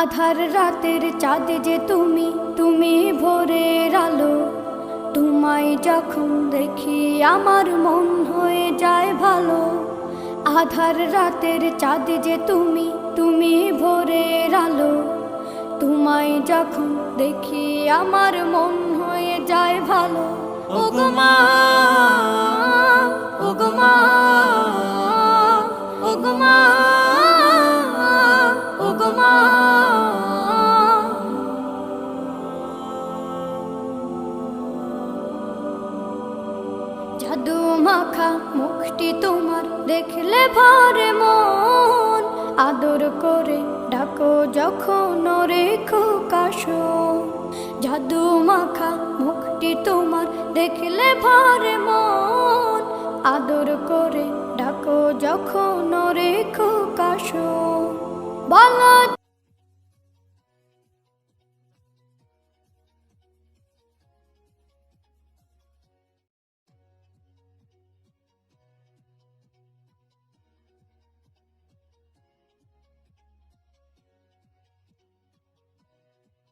আধার রাতের চাঁদ যে তুমি, তুমি ভোরের আলো। তোমায় যখন দেখি আমার মন হয়ে যায় ভালো। আধার রাতের চাঁদ যে তুমি, তুমি ভোরের আলো। তোমায় যখন দেখি আমার মন হয়ে যায় ভালো। ওগো মা, ওগো মা, ওগো মা, ওগো মা। জাদু মাখা মুখটি তোমার দেখলে ভরে মন। আদর করে ডাকো যখন রেখো কাশন। জাদু মাখা মুখটি তোমার দেখলে ভরে মন। আদর করে ডাকো যখন রেখো কাশন। বলো